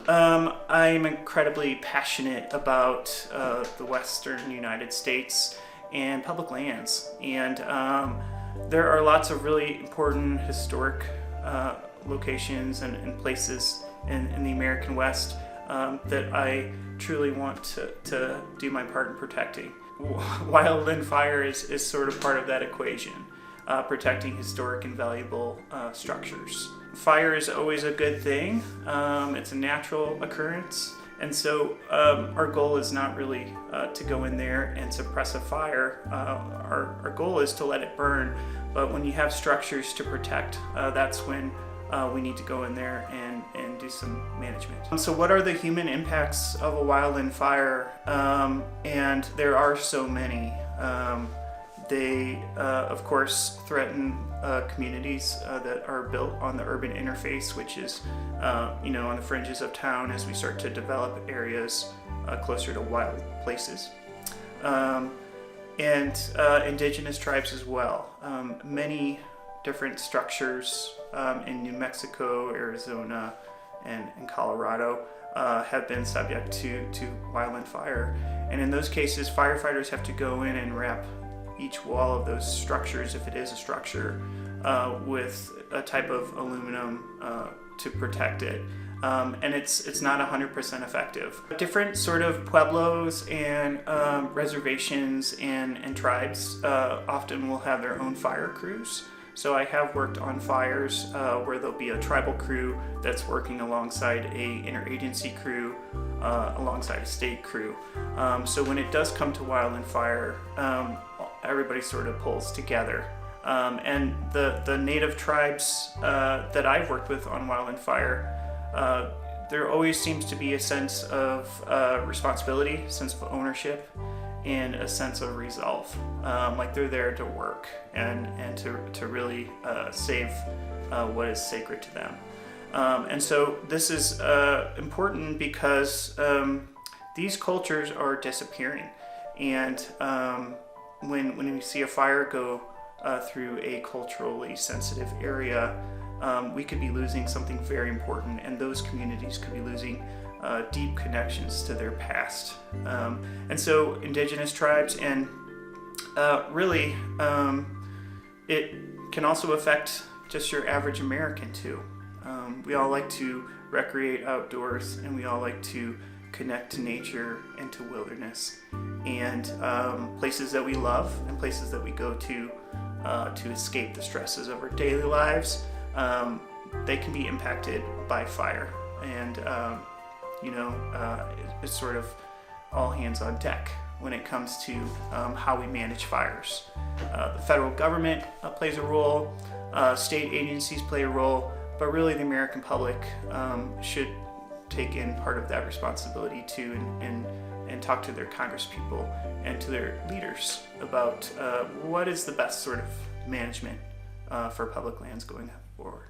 I'm incredibly passionate about the Western United States and public lands, and there are lots of really important historic locations and places in the American West that I truly want to do my part in protecting. Wildland fire is sort of part of that equation, protecting historic and valuable structures. Fire is always a good thing. It's a natural occurrence, and so our goal is not really to go in there and suppress a fire. Our goal is to let it burn, but when you have structures to protect, that's when we need to go in there and do some management. So what are the human impacts of a wildland fire? And there are so many. They, of course, threaten communities that are built on the urban interface, which is, on the fringes of town as we start to develop areas closer to wild places. And indigenous tribes as well. Many different structures in New Mexico, Arizona, and Colorado have been subject to wildland fire. And in those cases, firefighters have to go in and wrap each wall of those structures, if it is a structure, with a type of aluminum to protect it. And it's not 100% effective. Different sort of pueblos and reservations and tribes often will have their own fire crews. So I have worked on fires where there'll be a tribal crew that's working alongside a interagency crew, alongside a state crew. So when it does come to wildland fire, everybody sort of pulls together. And the native tribes that I've worked with on wildland fire, there always seems to be a sense of responsibility, sense of ownership, and a sense of resolve. Like they're there to work and to really save what is sacred to them. And so this is important because these cultures are disappearing. And when we see a fire go through a culturally sensitive area, we could be losing something very important, and those communities could be losing deep connections to their past. And so indigenous tribes, and really it can also affect just your average American too. We all like to recreate outdoors, and we all like to connect to nature and to wilderness, and places that we love and places that we go to escape the stresses of our daily lives. They can be impacted by fire, and it's sort of all hands on deck when it comes to how we manage fires. The federal government plays a role, state agencies play a role, but really the American public should take in part of that responsibility too, and talk to their congresspeople and to their leaders about what is the best sort of management for public lands going forward.